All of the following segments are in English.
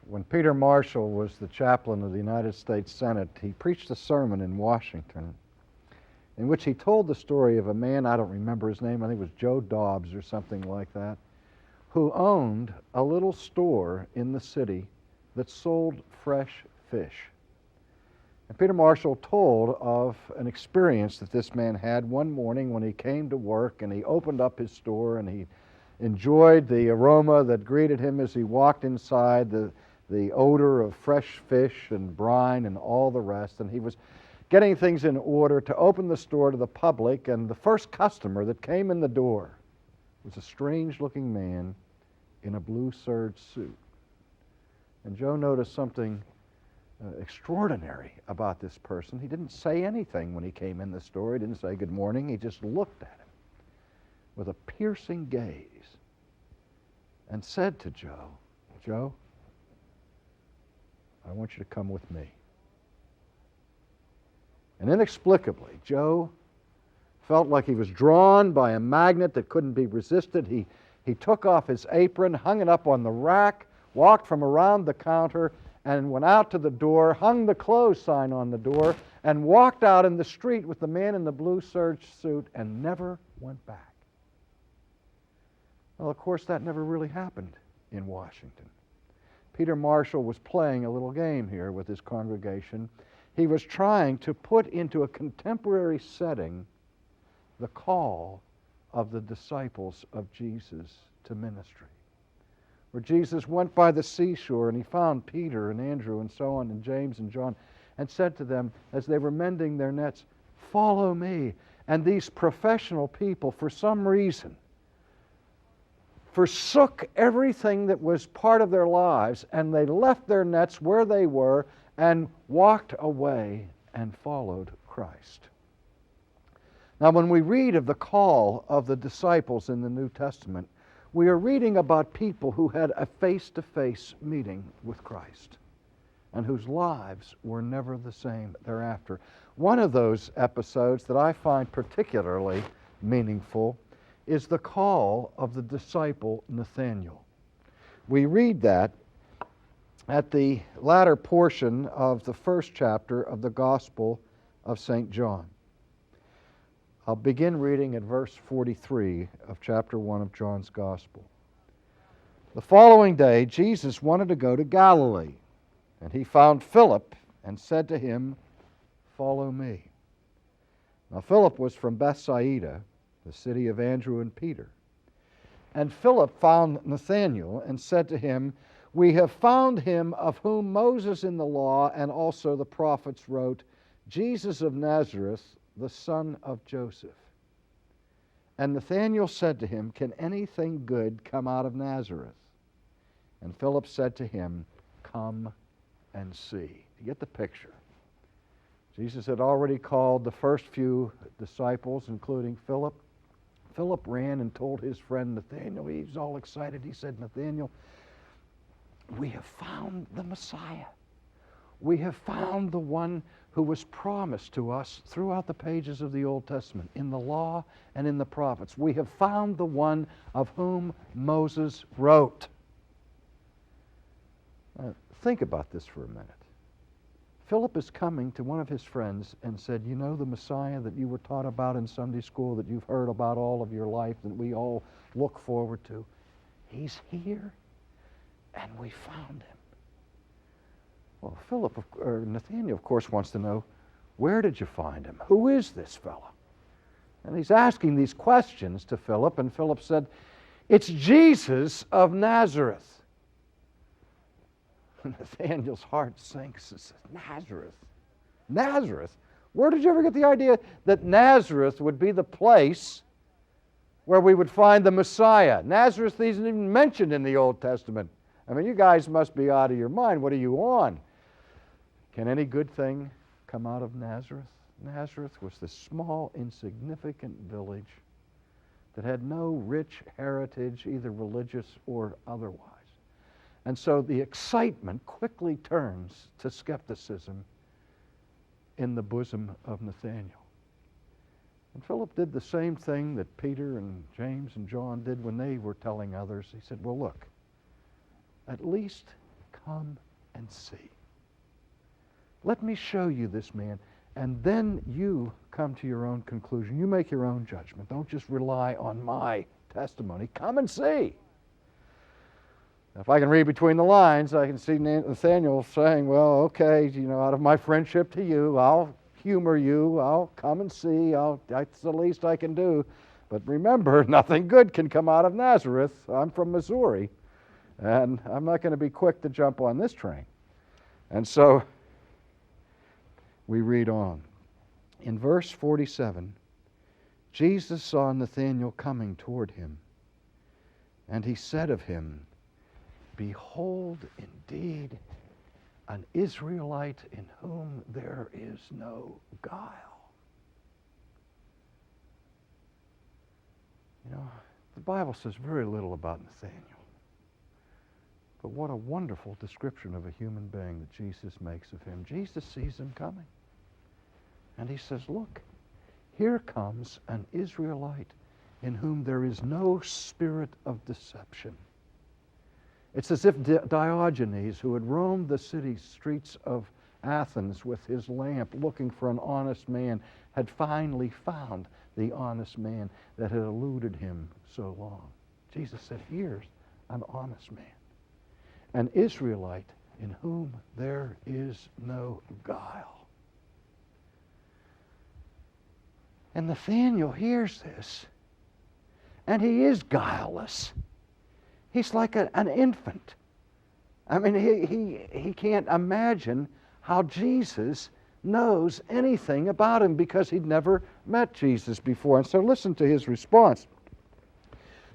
When Peter Marshall was the chaplain of the United States Senate, he preached a sermon in Washington in which he told the story of a man, I don't remember his name, I think it was Joe Dobbs or something like that, who owned a little store in the city that sold fresh fish. And Peter Marshall told of an experience that this man had one morning when he came to work, and he opened up his store and he enjoyed the aroma that greeted him as he walked inside, the odor of fresh fish and brine and all the rest, and he was getting things in order to open the store to the public, and the first customer that came in the door was a strange-looking man in a blue serge suit. And Joe noticed something extraordinary about this person. He didn't say anything when he came in the store. He didn't say good morning. He just looked at him with a piercing gaze and said to Joe, "Joe, I want you to come with me." And inexplicably, Joe felt like he was drawn by a magnet that couldn't be resisted. He took off his apron, hung it up on the rack, walked from around the counter, and went out to the door, hung the close sign on the door, and walked out in the street with the man in the blue serge suit and never went back. Well, of course, that never really happened in Washington. Peter Marshall was playing a little game here with his congregation. He was trying to put into a contemporary setting the call of the disciples of Jesus to ministry, where Jesus went by the seashore and he found Peter and Andrew and so on and James and John and said to them as they were mending their nets, "Follow me." And these professional people, for some reason, forsook everything that was part of their lives, and they left their nets where they were and walked away and followed Christ. Now, when we read of the call of the disciples in the New Testament, we are reading about people who had a face-to-face meeting with Christ and whose lives were never the same thereafter. One of those episodes that I find particularly meaningful is the call of the disciple Nathanael. We read that at the latter portion of the first chapter of the Gospel of St. John. I'll begin reading at verse 43 of chapter 1 of John's Gospel. The following day, Jesus wanted to go to Galilee, and he found Philip and said to him, "Follow me." Now Philip was from Bethsaida, the city of Andrew and Peter. And Philip found Nathanael and said to him, "We have found him of whom Moses in the law and also the prophets wrote, Jesus of Nazareth, the son of Joseph." And Nathanael said to him, "Can anything good come out of Nazareth?" And Philip said to him, "Come and see." You get the picture. Jesus had already called the first few disciples, including Philip. Philip ran and told his friend Nathanael. He was all excited. He said, "Nathanael, we have found the Messiah. We have found the one who was promised to us throughout the pages of the Old Testament, in the law and in the prophets. We have found the one of whom Moses wrote." Think about this for a minute. Philip is coming to one of his friends and said, "You know the Messiah that you were taught about in Sunday school, that you've heard about all of your life, that we all look forward to? He's here, and we found him." Well, Nathanael, of course, wants to know, where did you find him? Who is this fellow? And he's asking these questions to Philip, and Philip said, "It's Jesus of Nazareth." Nathanael's heart sinks and says, "Nazareth? Nazareth? Where did you ever get the idea that Nazareth would be the place where we would find the Messiah? Nazareth isn't even mentioned in the Old Testament. I mean, you guys must be out of your mind. What are you on? Can any good thing come out of Nazareth?" Nazareth was this small, insignificant village that had no rich heritage, either religious or otherwise. And so the excitement quickly turns to skepticism in the bosom of Nathanael. And Philip did the same thing that Peter and James and John did when they were telling others. He said, "Well, look, at least come and see. Let me show you this man, and then you come to your own conclusion. You make your own judgment. Don't just rely on my testimony. Come and see. If I can read between the lines, I can see Nathanael saying, well, okay, out of my friendship to you, I'll humor you. I'll come and see. That's the least I can do. But remember, nothing good can come out of Nazareth. I'm from Missouri, and I'm not going to be quick to jump on this train. And so we read on. In verse 47, Jesus saw Nathanael coming toward him, and he said of him, behold, indeed, an Israelite in whom there is no guile. The Bible says very little about Nathanael. But what a wonderful description of a human being that Jesus makes of him. Jesus sees him coming. And he says, look, here comes an Israelite in whom there is no spirit of deception. It's as if Diogenes, who had roamed the city streets of Athens with his lamp looking for an honest man, had finally found the honest man that had eluded him so long. Jesus said, here's an honest man, an Israelite in whom there is no guile. And Nathanael hears this, and he is guileless. He's like an infant. I mean, he can't imagine how Jesus knows anything about him because he'd never met Jesus before. And so listen to his response.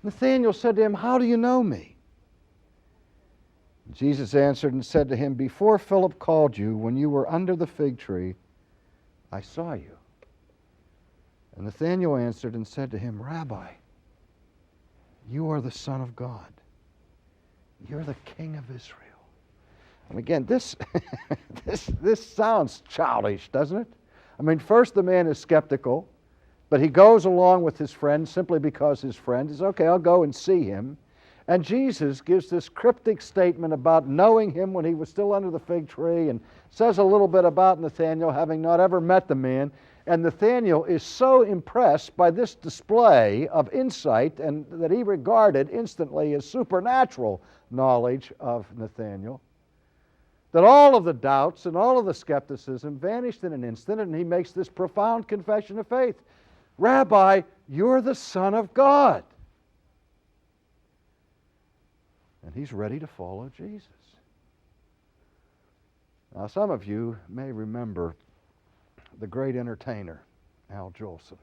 Nathanael said to him, how do you know me? Jesus answered and said to him, before Philip called you, when you were under the fig tree, I saw you. And Nathanael answered and said to him, Rabbi, you are the Son of God. You're the King of Israel. And again, this sounds childish, doesn't it? I mean, first the man is skeptical, but he goes along with his friend simply because his friend is, okay, I'll go and see him. And Jesus gives this cryptic statement about knowing him when he was still under the fig tree, and says a little bit about Nathanael having not ever met the man. And Nathanael is so impressed by this display of insight and that he regarded instantly as supernatural knowledge of Nathanael, that all of the doubts and all of the skepticism vanished in an instant, and he makes this profound confession of faith. Rabbi, you're the Son of God. And he's ready to follow Jesus. Now, some of you may remember the great entertainer, Al Jolson.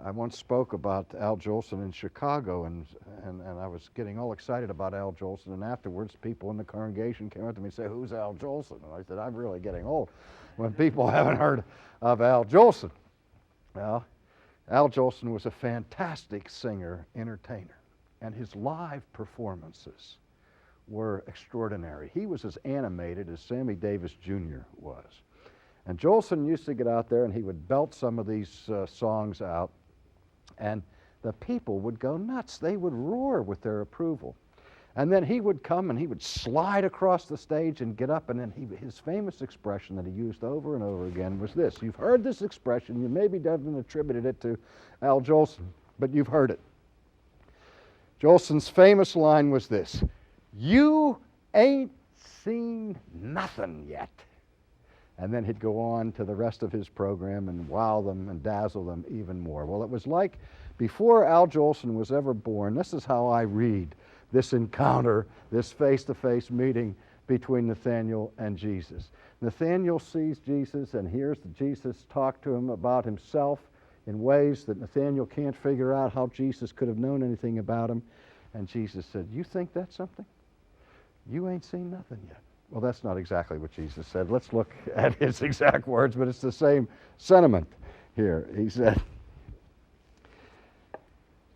I once spoke about Al Jolson in Chicago, and I was getting all excited about Al Jolson, and afterwards people in the congregation came up to me and said, who's Al Jolson? And I said, I'm really getting old when people haven't heard of Al Jolson. Well, Al Jolson was a fantastic singer, entertainer, and his live performances were extraordinary. He was as animated as Sammy Davis Jr. was. And Jolson used to get out there and he would belt some of these songs out, and the people would go nuts. They would roar with their approval. And then he would come and he would slide across the stage and get up, and then his famous expression that he used over and over again was this. You've heard this expression. You maybe haven't attributed it to Al Jolson, but you've heard it. Jolson's famous line was this: you ain't seen nothing yet. And then he'd go on to the rest of his program and wow them and dazzle them even more. Well, it was like before Al Jolson was ever born, this is how I read this encounter, this face-to-face meeting between Nathanael and Jesus. Nathanael sees Jesus and hears Jesus talk to him about himself in ways that Nathanael can't figure out how Jesus could have known anything about him. And Jesus said, you think that's something? You ain't seen nothing yet. Well, that's not exactly what Jesus said. Let's look at his exact words, but it's the same sentiment here. He said,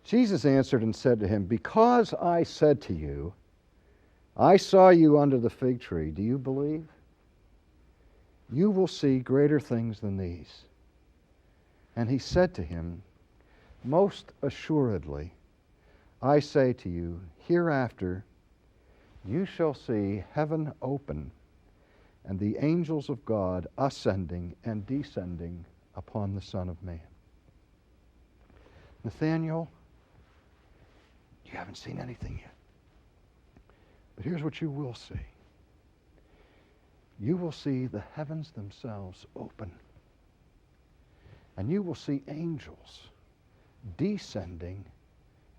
Jesus answered and said to him, because I said to you, I saw you under the fig tree, do you believe? You will see greater things than these. And he said to him, most assuredly, I say to you, hereafter you shall see heaven open and the angels of God ascending and descending upon the Son of Man. Nathanael, you haven't seen anything yet. But here's what you will see. You will see the heavens themselves open. And you will see angels descending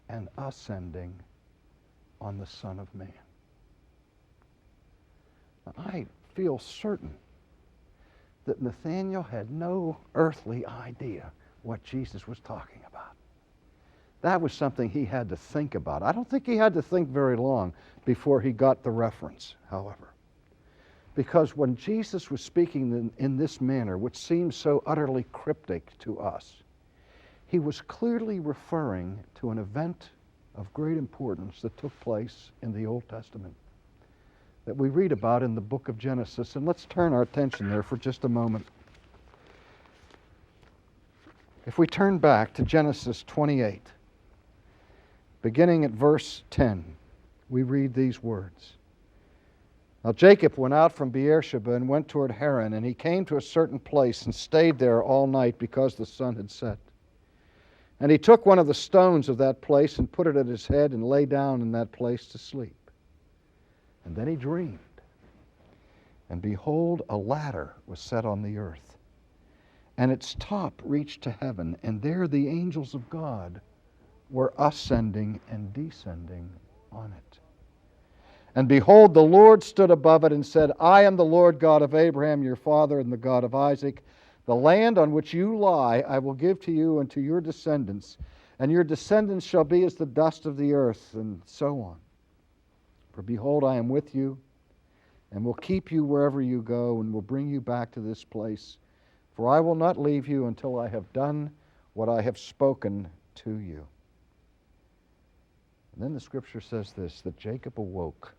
and ascending on the Son of Man. Now, I feel certain that Nathanael had no earthly idea what Jesus was talking about. That was something he had to think about. I don't think he had to think very long before he got the reference, however. Because when Jesus was speaking in this manner, which seems so utterly cryptic to us, he was clearly referring to an event of great importance that took place in the Old Testament that we read about in the book of Genesis. And let's turn our attention there for just a moment. If we turn back to Genesis 28, beginning at verse 10, we read these words. Now Jacob went out from Beersheba and went toward Haran, and he came to a certain place and stayed there all night because the sun had set. And he took one of the stones of that place and put it at his head and lay down in that place to sleep. And then he dreamed. And behold, a ladder was set on the earth, and its top reached to heaven, and there the angels of God were ascending and descending on it. And behold, the Lord stood above it and said, I am the Lord God of Abraham, your father, and the God of Isaac. The land on which you lie I will give to you and to your descendants, and your descendants shall be as the dust of the earth, and so on. For behold, I am with you, and will keep you wherever you go, and will bring you back to this place. For I will not leave you until I have done what I have spoken to you. And then the scripture says this, that Jacob awoke,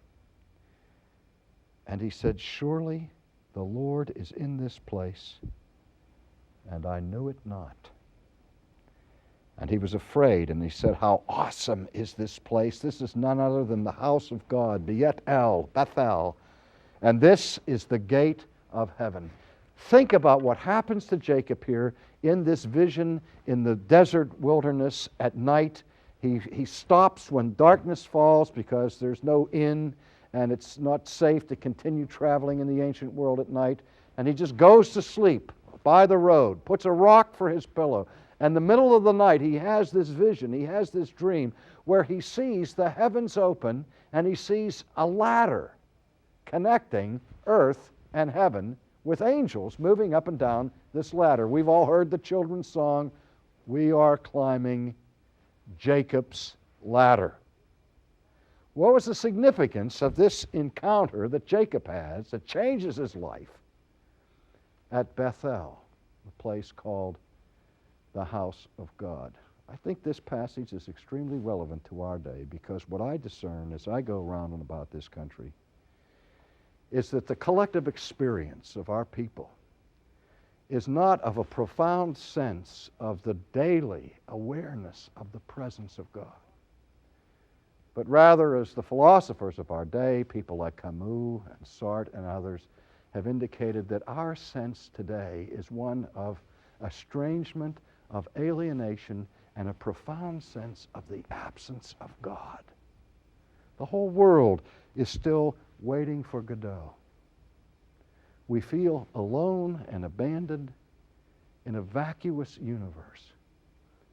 and he said, surely the Lord is in this place, and I knew it not. And he was afraid, and he said, how awesome is this place? This is none other than the house of God, Bethel, and this is the gate of heaven. Think about what happens to Jacob here in this vision in the desert wilderness at night. He stops when darkness falls because there's no inn and it's not safe to continue traveling in the ancient world at night. And he just goes to sleep by the road, puts a rock for his pillow. And in the middle of the night, he has this vision, he has this dream where he sees the heavens open and he sees a ladder connecting earth and heaven with angels moving up and down this ladder. We've all heard the children's song, we are climbing Jacob's ladder. What was the significance of this encounter that Jacob has that changes his life at Bethel, the place called the house of God? I think this passage is extremely relevant to our day because what I discern as I go around and about this country is that the collective experience of our people is not of a profound sense of the daily awareness of the presence of God, but rather, as the philosophers of our day, people like Camus and Sartre and others, have indicated, that our sense today is one of estrangement, of alienation, and a profound sense of the absence of God. The whole world is still waiting for Godot. We feel alone and abandoned in a vacuous universe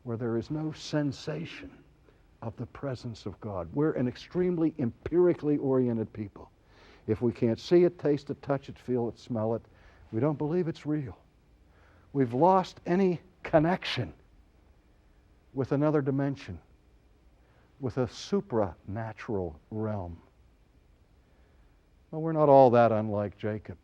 where there is no sensation of the presence of God. We're an extremely empirically oriented people. If we can't see it, taste it, touch it, feel it, smell it, we don't believe it's real. We've lost any connection with another dimension, with a supranatural realm. Well, we're not all that unlike Jacob.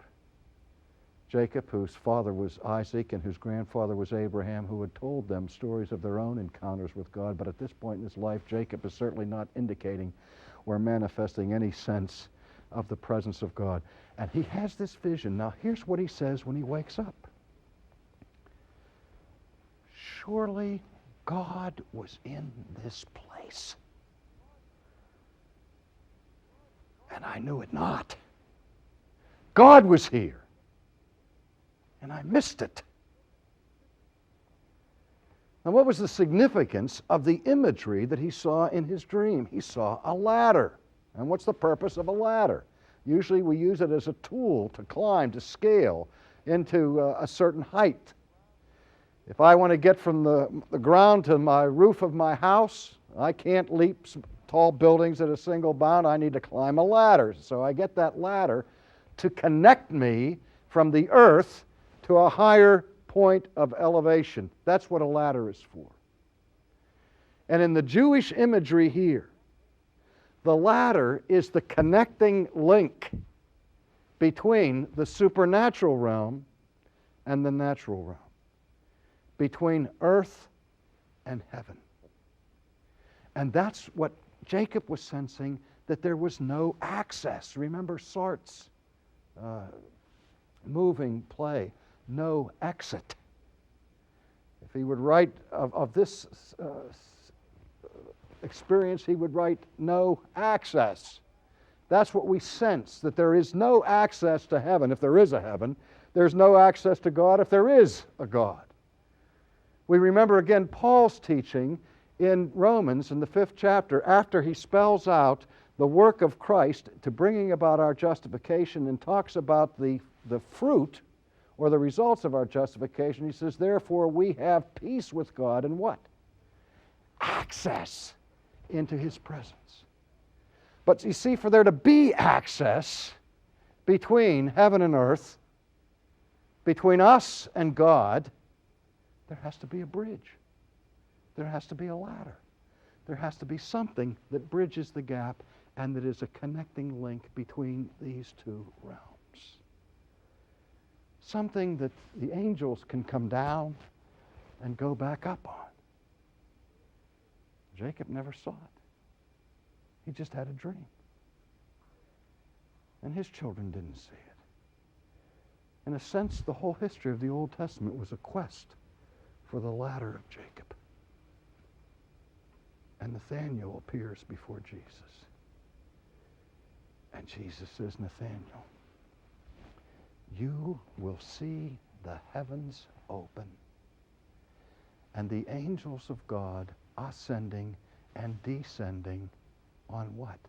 Jacob, whose father was Isaac and whose grandfather was Abraham, who had told them stories of their own encounters with God. But at this point in his life, Jacob is certainly not indicating or manifesting any sense of the presence of God. And he has this vision. Now, here's what he says when he wakes up. Surely God was in this place. and I knew it not. God was here, and I missed it. Now, what was the significance of the imagery that he saw in his dream? He saw a ladder. And what's the purpose of a ladder? Usually we use it as a tool to climb, to scale into a certain height. If I want to get from the ground to my roof of my house, I can't leap tall buildings at a single bound. I need to climb a ladder. So I get that ladder to connect me from the earth to a higher point of elevation. That's what a ladder is for. And in the Jewish imagery here, the ladder is the connecting link between the supernatural realm and the natural realm, between earth and heaven. And that's what Jacob was sensing, that there was no access. Remember Sartre's moving play, no exit. If he would write of this experience, he would write no access. That's what we sense, that there is no access to heaven if there is a heaven. There's no access to God if there is a God. We remember again Paul's teaching in Romans in the 5th chapter, after he spells out the work of Christ to bringing about our justification and talks about the fruit or the results of our justification. He says, therefore we have peace with God and what? Access into His presence. But you see, for there to be access between heaven and earth, between us and God, there has to be a bridge. There has to be a ladder. There has to be something that bridges the gap and that is a connecting link between these two realms. Something that the angels can come down and go back up on. Jacob never saw it. He just had a dream. And his children didn't see it. In a sense, the whole history of the Old Testament was a quest for the ladder of Jacob. And Nathanael appears before Jesus. And Jesus says, Nathanael, you will see the heavens open and the angels of God ascending and descending on what?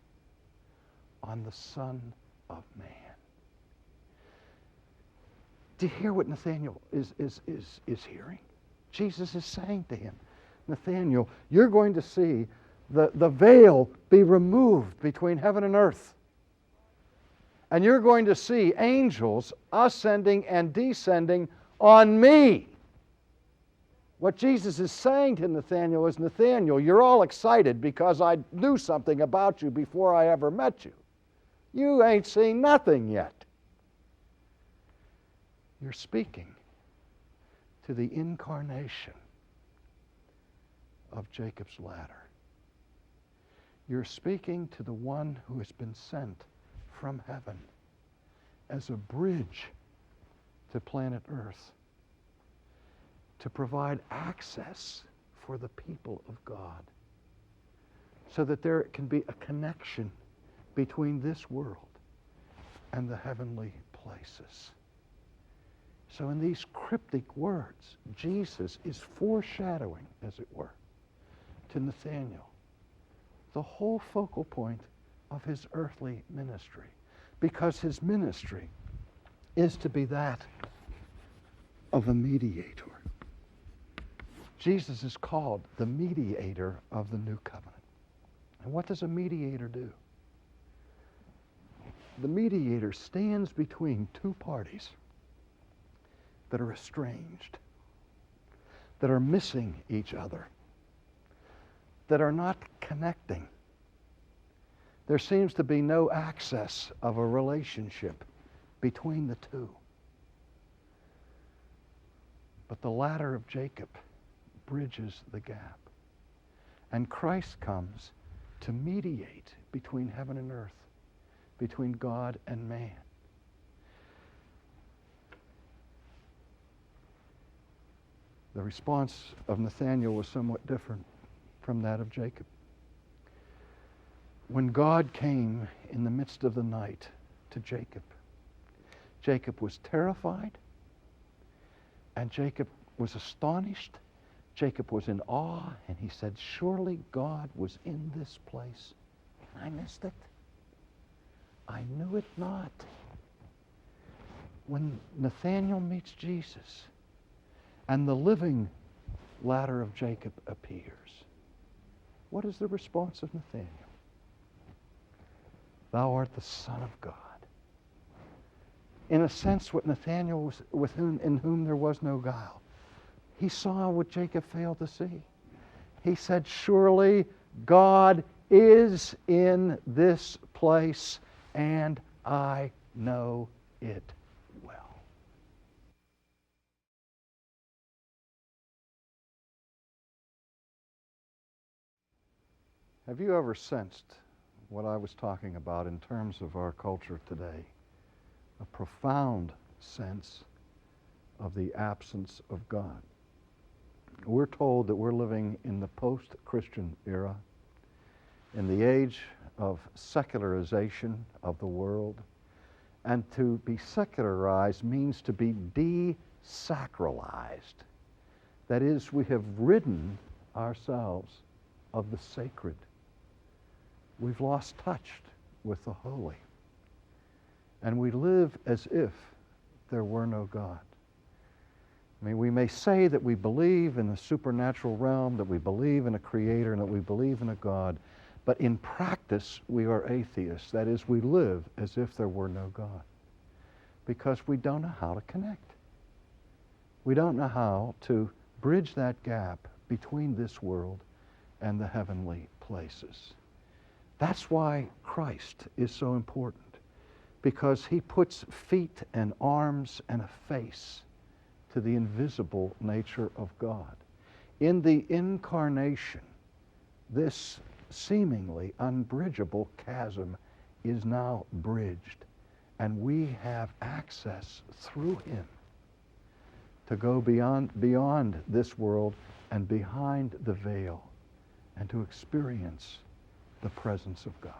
On the Son of Man. Do you hear what Nathanael is hearing? Jesus is saying to him, Nathanael, you're going to see the veil be removed between heaven and earth. And you're going to see angels ascending and descending on me. What Jesus is saying to Nathanael is, Nathanael, you're all excited because I knew something about you before I ever met you. You ain't seen nothing yet. You're speaking to the incarnation of Jacob's ladder. You're speaking to the one who has been sent from heaven as a bridge to planet Earth, to provide access for the people of God, so that there can be a connection between this world and the heavenly places. So in these cryptic words, Jesus is foreshadowing, as it were, to Nathanael the whole focal point of his earthly ministry, because his ministry is to be that of a mediator. Jesus is called the mediator of the new covenant. And what does a mediator do? The mediator stands between two parties that are estranged, that are missing each other, that are not connecting. There seems to be no access of a relationship between the two. But the ladder of Jacob bridges the gap. And Christ comes to mediate between heaven and earth, between God and man. The response of Nathanael was somewhat different from that of Jacob. when God came in the midst of the night to Jacob, Jacob was terrified, and Jacob was astonished. Jacob was in awe, and he said, surely God was in this place, and I missed it. I knew it not. When Nathanael meets Jesus, and the living ladder of Jacob appears, what is the response of Nathanael? Thou art the Son of God. In a sense, what Nathanael was in whom there was no guile. He saw what Jacob failed to see. He said, surely God is in this place, and I know it well. Have you ever sensed what I was talking about in terms of our culture today? A profound sense of the absence of God. We're told that we're living in the post-Christian era, in the age of secularization of the world. And to be secularized means to be desacralized. That is, we have ridden ourselves of the sacred. We've lost touch with the holy. And we live as if there were no God. I mean, we may say that we believe in the supernatural realm, that we believe in a creator, and that we believe in a God, but in practice we are atheists. That is, we live as if there were no God, because we don't know how to connect. We don't know how to bridge that gap between this world and the heavenly places. That's why Christ is so important, because he puts feet and arms and a face to the invisible nature of God. In the incarnation, this seemingly unbridgeable chasm is now bridged, and we have access through him to go beyond this world and behind the veil, and to experience the presence of God.